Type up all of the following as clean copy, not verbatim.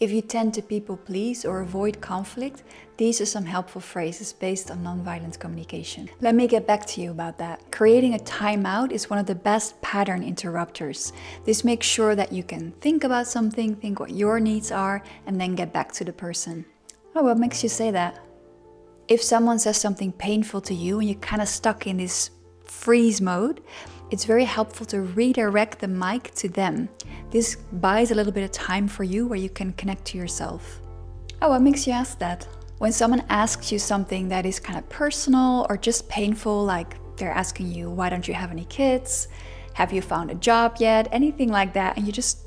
If you tend to people please or avoid conflict, these are some helpful phrases based on nonviolent communication. Let me get back to you about that. Creating a timeout is one of the best pattern interrupters. This makes sure that you can think about something, think what your needs are, and then get back to the person. Oh, what makes you say that? If someone says something painful to you and you're kind of stuck in this freeze mode, it's very helpful to redirect the mic to them. This buys a little bit of time for you where you can connect to yourself. Oh, what makes you ask that? When someone asks you something that is kind of personal or just painful, like they're asking you, why don't you have any kids? Have you found a job yet? Anything like that, and you're just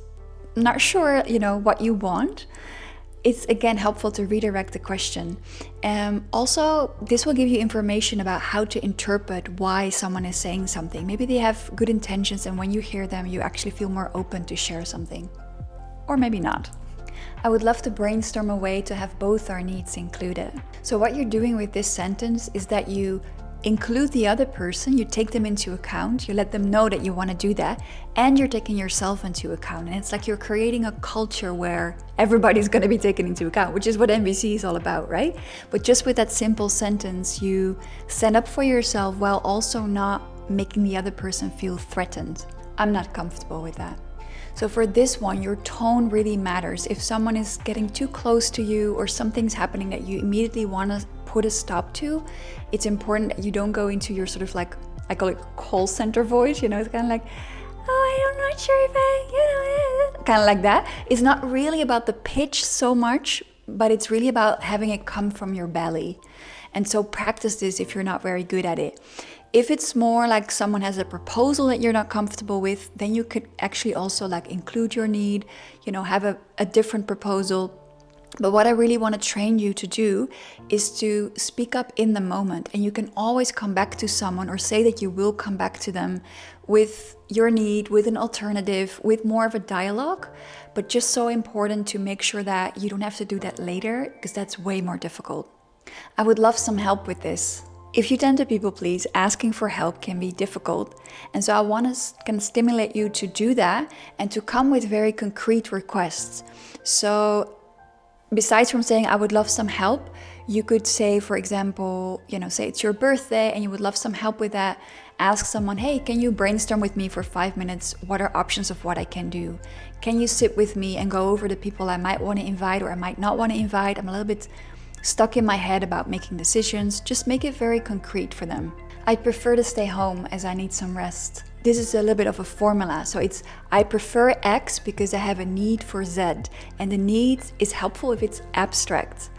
not sure, what you want. It's again helpful to redirect the question. Also, this will give you information about how to interpret why someone is saying something. Maybe they have good intentions, and when you hear them, you actually feel more open to share something. Or maybe not. I would love to brainstorm a way to have both our needs included. So what you're doing with this sentence is that you include the other person, you take them into account, you let them know that you want to do that, and you're taking yourself into account. And it's like you're creating a culture where everybody's going to be taken into account, which is what NVC is all about, right? But just with that simple sentence, you stand up for yourself while also not making the other person feel threatened. I'm not comfortable with that. So for this one, your tone really matters. If someone is getting too close to you or something's happening that you immediately want to put a stop to, it's important that you don't go into your sort of like, I call it call center voice, it's kind of like, oh, I'm not sure if I, kind of like that. It's not really about the pitch so much, but it's really about having it come from your belly. And so practice this if you're not very good at it. If it's more like someone has a proposal that you're not comfortable with, then you could actually also like include your need, have a different proposal. But what I really want to train you to do is to speak up in the moment. And you can always come back to someone or say that you will come back to them with your need, with an alternative, with more of a dialogue. But just so important to make sure that you don't have to do that later, because that's way more difficult. I would love some help with this. If you tend to people please, asking for help can be difficult. And so I want to stimulate you to do that and to come with very concrete requests. So besides from saying, I would love some help, you could say, for example, say it's your birthday and you would love some help with that. Ask someone, hey, can you brainstorm with me for 5 minutes? What are options of what I can do? Can you sit with me and go over the people I might want to invite or I might not want to invite? I'm a little bit stuck in my head about making decisions. Just make it very concrete for them. I'd prefer to stay home as I need some rest. This is a little bit of a formula. So it's, I prefer X because I have a need for Z. And the need is helpful if it's abstract.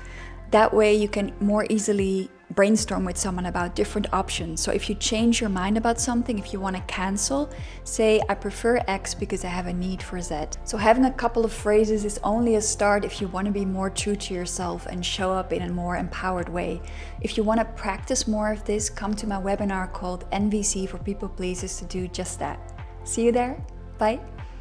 That way you can more easily brainstorm with someone about different options. So if you change your mind about something, if you want to cancel, say, I prefer X because I have a need for Z. So having a couple of phrases is only a start if you want to be more true to yourself and show up in a more empowered way. If you want to practice more of this, come to my webinar called NVC for People Pleasers to do just that. See you there. Bye.